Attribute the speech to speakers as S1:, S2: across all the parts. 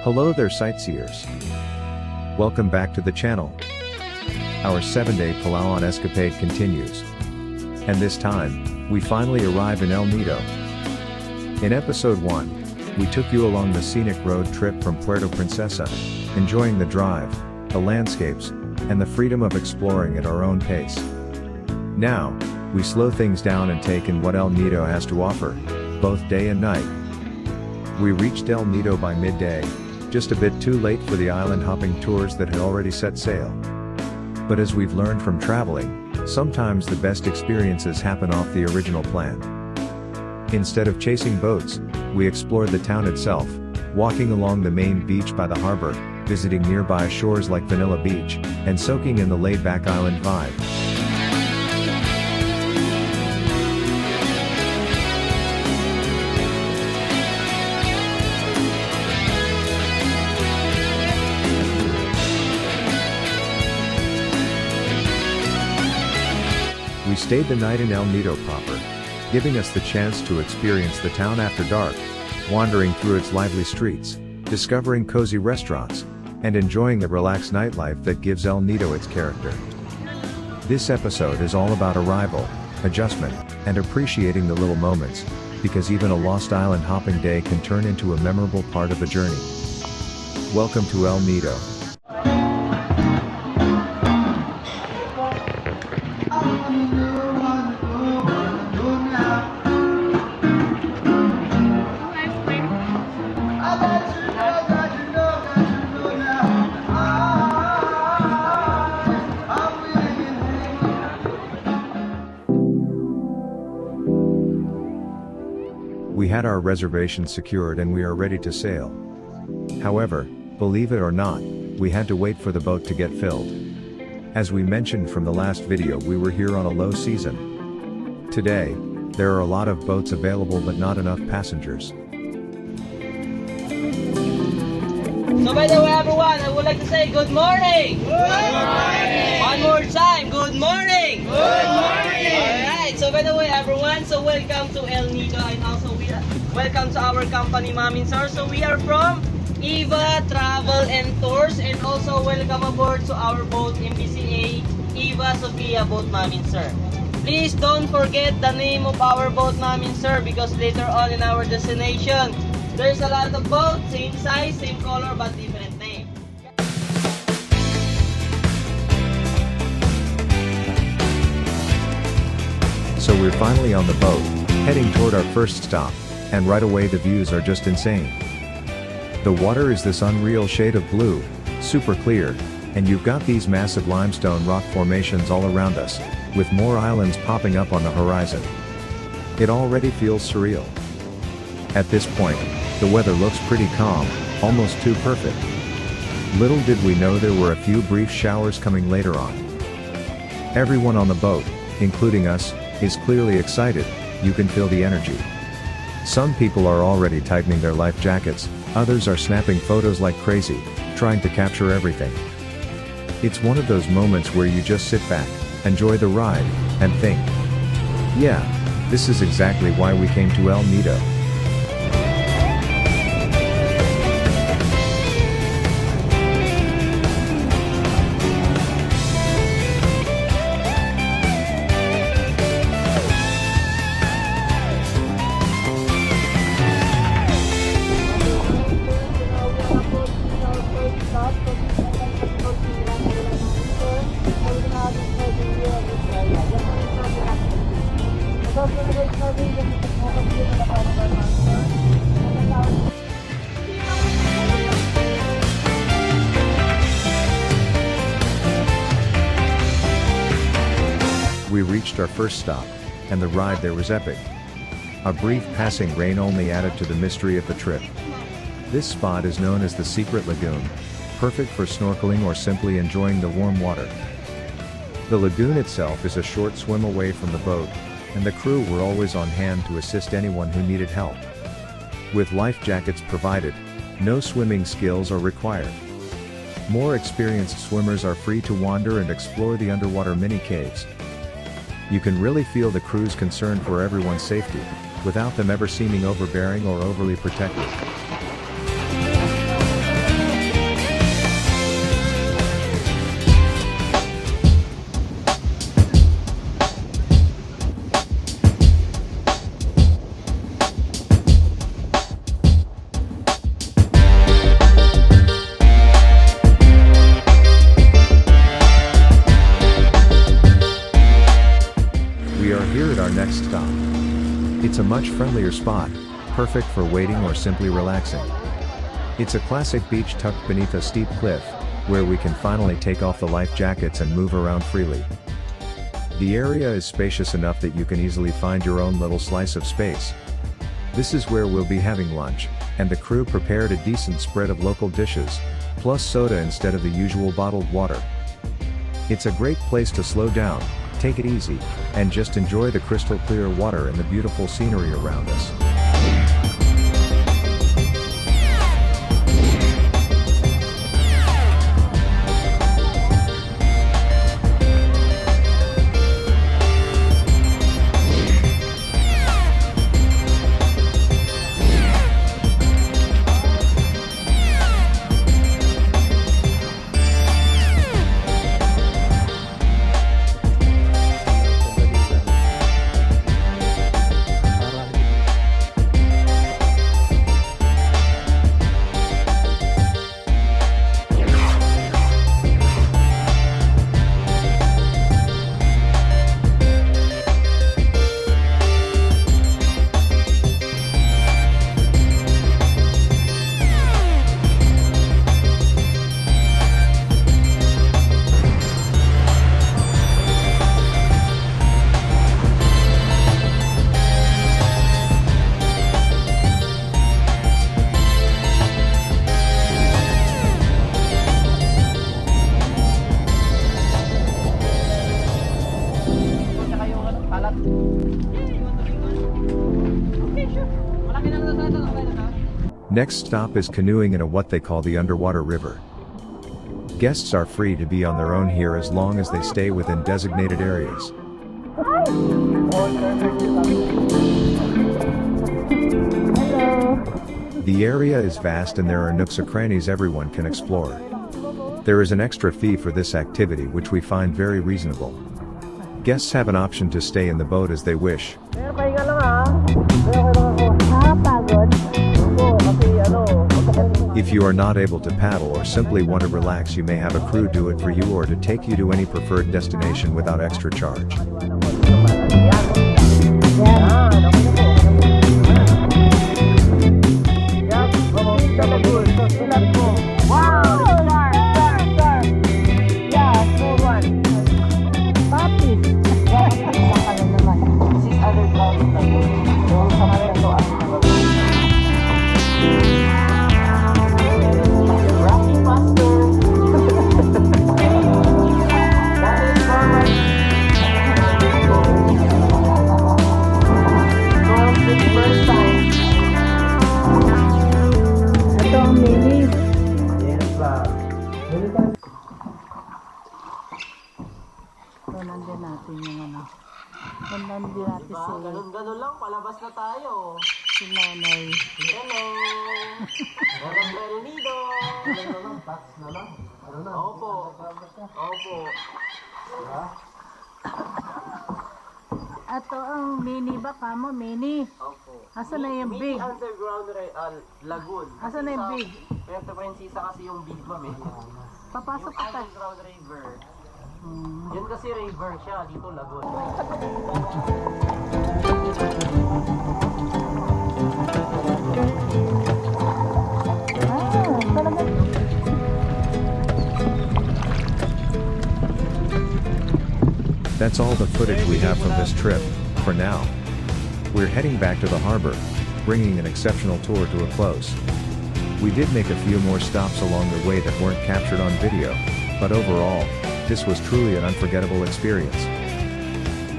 S1: Hello there sightseers. Welcome back to the channel. Our 7-day Palawan escapade continues. And this time, we finally arrive in El Nido. In episode 1, we took you along the scenic road trip from Puerto Princesa, enjoying the drive, the landscapes, and the freedom of exploring at our own pace. Now, we slow things down and take in what El Nido has to offer, both day and night. We reached El Nido by midday, just a bit too late for the island hopping tours that had already set sail. But as we've learned from traveling, sometimes the best experiences happen off the original plan. Instead of chasing boats, we explored the town itself, walking along the main beach by the harbor, visiting nearby shores like Vanilla Beach, and soaking in the laid-back island vibe. We stayed the night in El Nido proper, giving us the chance to experience the town after dark, wandering through its lively streets, discovering cozy restaurants, and enjoying the relaxed nightlife that gives El Nido its character. This episode is all about arrival, adjustment, and appreciating the little moments, because even a lost island hopping day can turn into a memorable part of the journey. Welcome to El Nido. We had our reservations secured and we are ready to sail. However, believe it or not, we had to wait for the boat to get filled. As we mentioned from the last video, we were here on a low season. Today, there are a lot of boats available but not enough passengers.
S2: So by the way everyone, I would like to say good morning!
S3: Good morning!
S2: One more time, good morning!
S3: Good morning!
S2: Alright, so by the way everyone, so welcome to El Nido and also welcome to our company Ma'am and Sir. So we are from Eva Travel and Tours and also welcome aboard to our boat MBCA Eva Sofia Boat Ma'am and Sir. Please don't forget the name of our boat Ma'am and Sir because later on in our destination, there's a lot of boats, same size, same color, but different name.
S1: So we're finally on the boat, heading toward our first stop, and right away the views are just insane. The water is this unreal shade of blue, super clear, and you've got these massive limestone rock formations all around us, with more islands popping up on the horizon. It already feels surreal. At this point, the weather looks pretty calm, almost too perfect. Little did we know there were a few brief showers coming later on. Everyone on the boat, including us, is clearly excited. You can feel the energy. Some people are already tightening their life jackets, others are snapping photos like crazy, trying to capture everything. It's one of those moments where you just sit back, enjoy the ride, and think, yeah, this is exactly why we came to El Nido. We reached our first stop, and the ride there was epic. A brief passing rain only added to the mystery of the trip. This spot is known as the Secret Lagoon, perfect for snorkeling or simply enjoying the warm water. The lagoon itself is a short swim away from the boat, and the crew were always on hand to assist anyone who needed help. With life jackets provided, no swimming skills are required. More experienced swimmers are free to wander and explore the underwater mini caves. You can really feel the crew's concern for everyone's safety, without them ever seeming overbearing or overly protective. much friendlier spot, perfect for waiting or simply relaxing. It's a classic beach tucked beneath a steep cliff, where we can finally take off the life jackets and move around freely. The area is spacious enough that you can easily find your own little slice of space. This is where we'll be having lunch, and the crew prepared a decent spread of local dishes, plus soda instead of the usual bottled water. It's a great place to slow down, take it easy, and just enjoy the crystal clear water and the beautiful scenery around us. Next stop is canoeing in a what they call the underwater river. Guests are free to be on their own here as long as they stay within designated areas. The area is vast and there are nooks and crannies everyone can explore. There is an extra fee for this activity which we find very reasonable. Guests have an option to stay in the boat as they wish. If you are not able to paddle or simply want to relax, you may have a crew do it for you or to take you to any preferred destination without extra charge.
S4: Nandun natin yung ano. Nandun natin si...
S2: Ganun lang, palabas na tayo.
S4: Si nanay.
S2: Hello! Welcome to El Nido! Opo. Opo.
S4: Ato ang mini ba kamo? Mini?
S2: Opo.
S4: Asan na yung big?
S2: Mini underground lagoon.
S4: Asan na yung big?
S2: Puerto Princesa kasi yung big ma'am eh.
S4: Papasok
S2: Yung
S4: ka tayo.
S2: underground river. Yun kasi river siya, dito lagoon.
S1: That's all the footage we have from this trip, for now. We're heading back to the harbor, bringing an exceptional tour to a close. We did make a few more stops along the way that weren't captured on video, but overall, this was truly an unforgettable experience.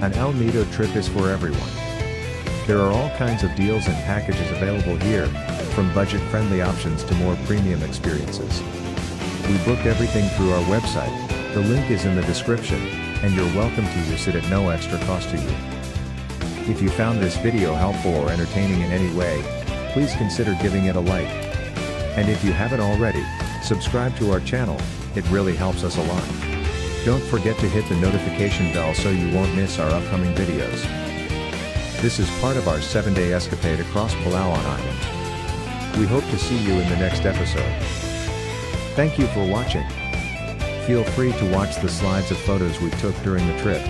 S1: An El Nido trip is for everyone. There are all kinds of deals and packages available here, from budget-friendly options to more premium experiences. We booked everything through our website, the link is in the description, and you're welcome to use it at no extra cost to you. If you found this video helpful or entertaining in any way, please consider giving it a like. And if you haven't already, subscribe to our channel, it really helps us a lot. Don't forget to hit the notification bell so you won't miss our upcoming videos. This is part of our 7-day escapade across Palawan Island. We hope to see you in the next episode. Thank you for watching. Feel free to watch the slides of photos we took during the trip.